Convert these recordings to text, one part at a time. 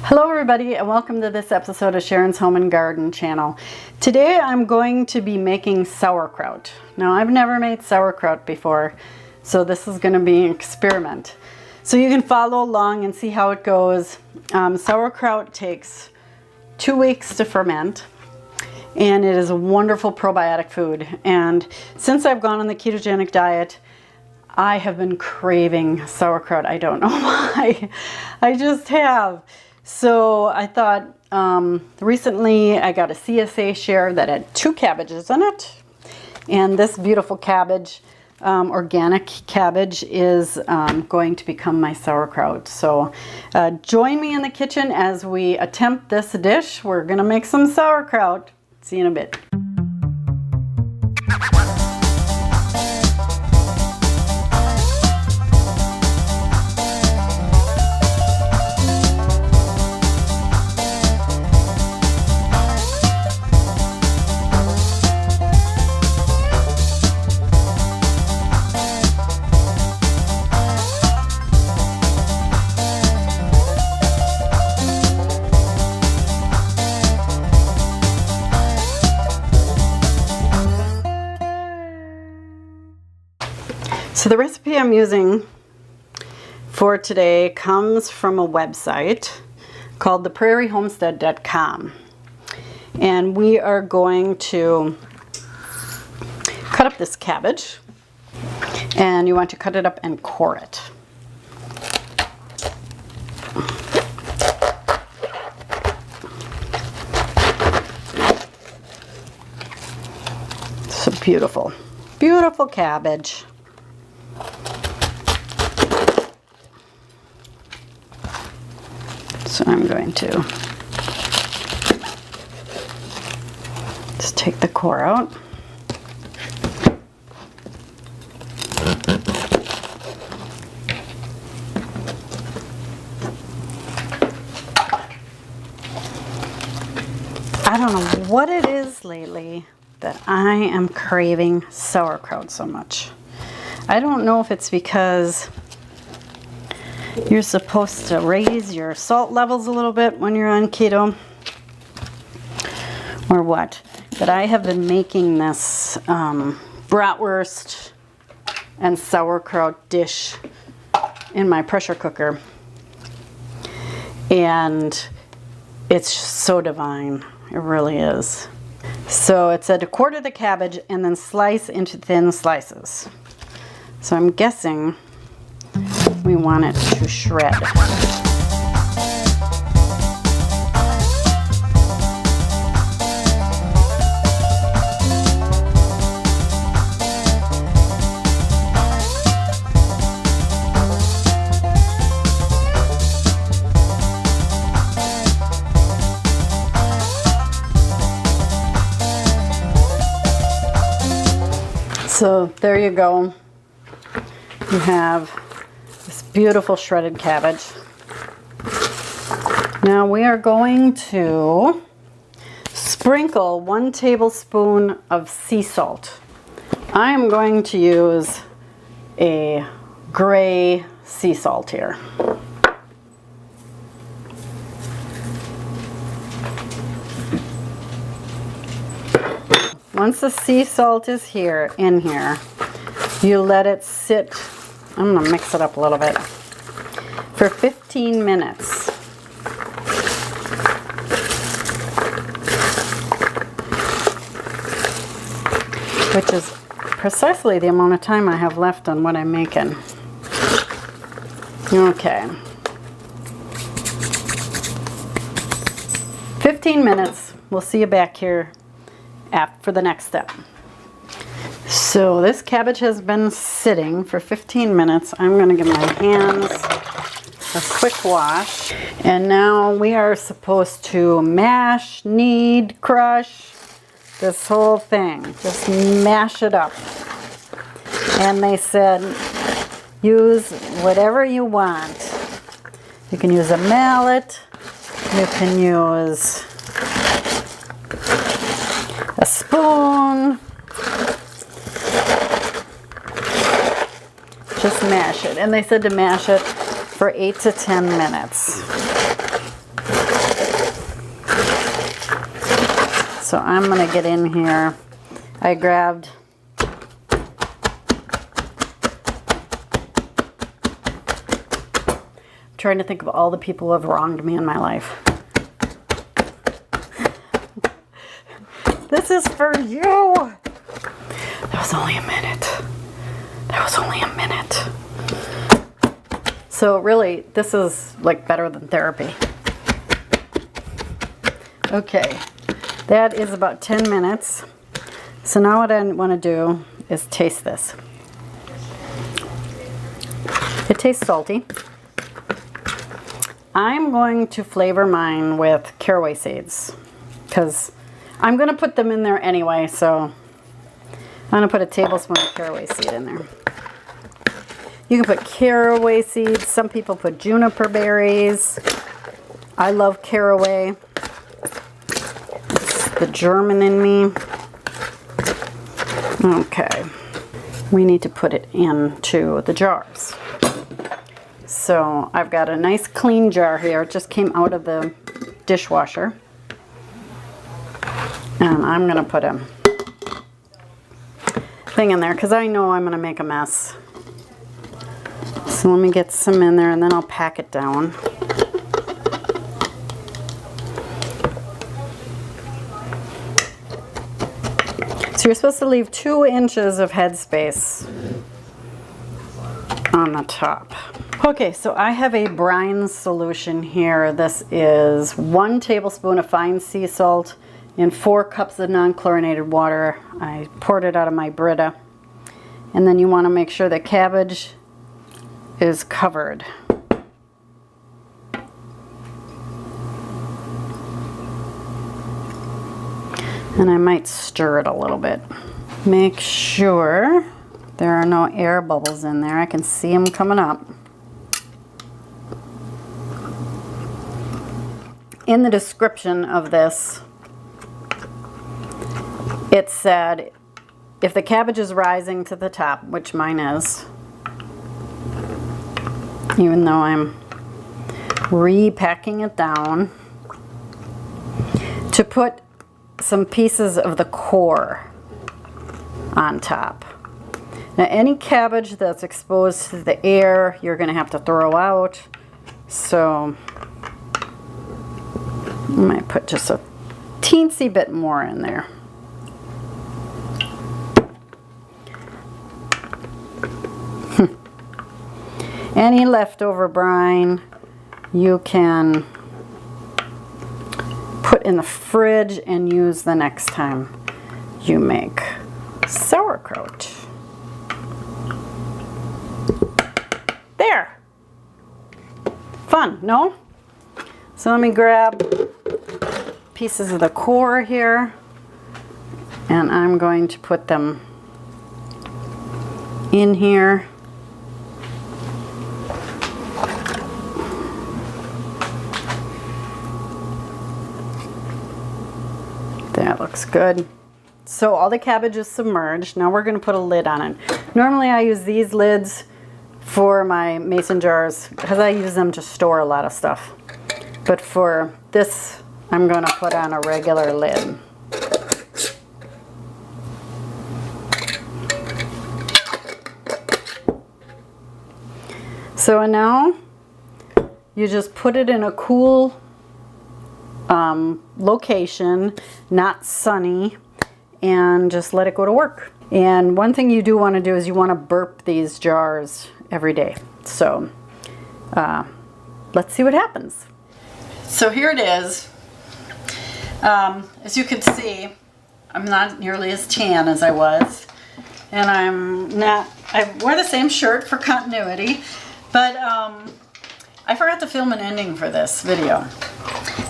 Hello everybody and welcome to this episode of Sharon's Home and Garden channel. Today I'm going to be making sauerkraut. Now I've never made sauerkraut before, so this is going to be an experiment. So you can follow along and see how it goes. Sauerkraut takes 2 weeks to ferment and it is a wonderful probiotic food. And since I've gone on the ketogenic diet, I have been craving sauerkraut. I don't know why. I just have. So I thought recently I got a CSA share that had 2 cabbages in it. And this beautiful cabbage, organic cabbage, is going to become my sauerkraut. So join me in the kitchen as we attempt this dish. We're going to make some sauerkraut. See you in a bit. So the recipe I'm using for today comes from a website called theprairiehomestead.com, and we are going to cut up this cabbage, and you want to cut it up and core it. So beautiful, beautiful cabbage. So I'm going to just take the core out. I don't know what it is lately that I am craving sauerkraut so much. I don't know if it's because you're supposed to raise your salt levels a little bit when you're on keto, or what, but I have been making this bratwurst and sauerkraut dish in my pressure cooker, and it's so divine. It really is. So it said to quarter the cabbage and then slice into thin slices. So I'm guessing we want it to shred. So there you go. You have beautiful shredded cabbage. Now we are going to sprinkle 1 tablespoon of sea salt. I am going to use a gray sea salt here. Once the sea salt is in here, you let it sit. I'm going to mix it up a little bit for 15 minutes. Which is precisely the amount of time I have left on what I'm making. Okay. 15 minutes. We'll see you back here for the next step. So this cabbage has been sitting for 15 minutes. I'm going to give my hands a quick wash. And now we are supposed to mash, knead, crush this whole thing. Just mash it up. And they said use whatever you want. You can use a mallet. You can use a spoon. Just mash it. And they said to mash it for 8 to 10 minutes. So I'm gonna get in here. I grabbed trying to think of all the people who have wronged me in my life. This is for you. That was only a minute. That was only a minute. So really, this is like better than therapy. Okay, that is about 10 minutes. So now what I want to do is taste this. It tastes salty. I'm going to flavor mine with caraway seeds because I'm going to put them in there anyway, so I'm going to put a tablespoon of caraway seed in there. You can put caraway seeds. Some people put juniper berries. I love caraway. It's the German in me. Okay. We need to put it into the jars. So I've got a nice clean jar here. It just came out of the dishwasher. And I'm going to put a thing in there because I know I'm going to make a mess. So let me get some in there and then I'll pack it down. So you're supposed to leave 2 inches of headspace on the top. Okay, so I have a brine solution here. This is 1 tablespoon of fine sea salt in 4 cups of non-chlorinated water. I poured it out of my Brita. And then you want to make sure the cabbage is covered. And I might stir it a little bit. Make sure there are no air bubbles in there. I can see them coming up. In the description of this, it said if the cabbage is rising to the top, which mine is, even though I'm repacking it down, to put some pieces of the core on top. Now any cabbage that's exposed to the air, you're going to have to throw out. So I might put just a teensy bit more in there. Any leftover brine you can put in the fridge and use the next time you make sauerkraut. There. Fun, no? So let me grab pieces of the core here and I'm going to put them in here. That looks good. So all the cabbage is submerged. Now we're going to put a lid on it. Normally I use these lids for my mason jars because I use them to store a lot of stuff. But for this, I'm going to put on a regular lid. So now you just put it in a cool location, not sunny, and just let it go to work. And one thing you do want to do is you want to burp these jars every day. So let's see what happens. So here it is. As you can see, I'm not nearly as tan as I was, and I wore the same shirt for continuity, but I forgot to film an ending for this video.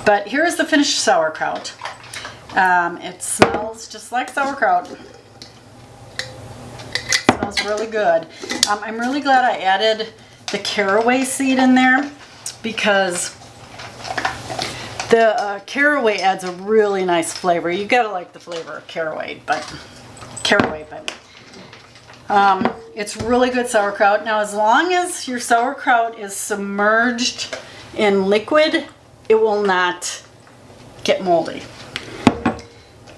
But here's the finished sauerkraut. It smells just like sauerkraut. It smells really good. I'm really glad I added the caraway seed in there because the caraway adds a really nice flavor. You gotta like the flavor of caraway, but it's really good sauerkraut. Now, as long as your sauerkraut is submerged in liquid, it will not get moldy.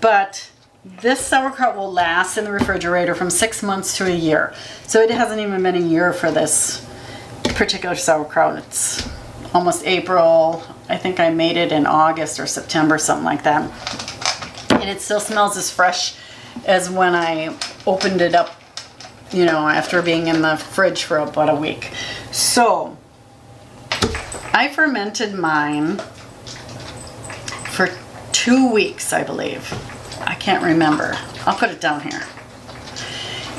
But this sauerkraut will last in the refrigerator from 6 months to a year. So it hasn't even been a year for this particular sauerkraut. It's almost April. I think I made it in August or September, something like that. And it still smells as fresh as when I opened it up, you know, after being in the fridge for about a week. So I fermented mine for 2 weeks, I believe. I can't remember. I'll put it down here.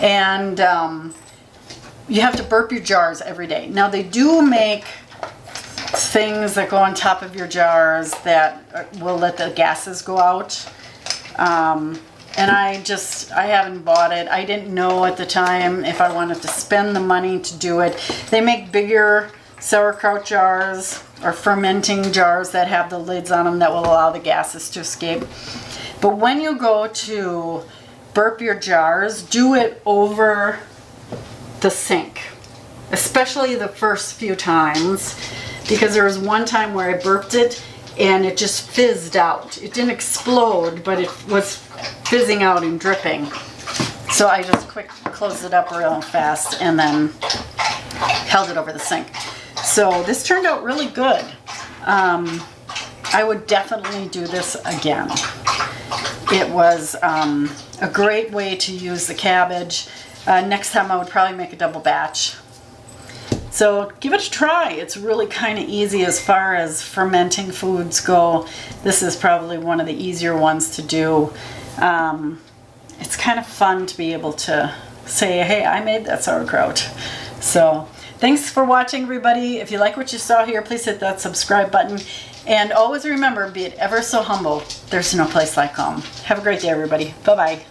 And you have to burp your jars every day. Now they do make things that go on top of your jars that will let the gases go out. And I haven't bought it. I didn't know at the time if I wanted to spend the money to do it. They make bigger sauerkraut jars or fermenting jars that have the lids on them that will allow the gases to escape. But when you go to burp your jars, do it over the sink, especially the first few times, because there was one time where I burped it and it just fizzed out. It didn't explode, but it was fizzing out and dripping. So I just closed it up real fast and then held it over the sink. So this turned out really good. I would definitely do this again. It was a great way to use the cabbage. Next time I would probably make a double batch. So give it a try. It's really kind of easy as far as fermenting foods go. This is probably one of the easier ones to do. It's kind of fun to be able to say, hey, I made that sauerkraut. So thanks for watching, everybody. If you like what you saw here, please hit that subscribe button. And always remember, be it ever so humble, there's no place like home. Have a great day, everybody. Bye-bye.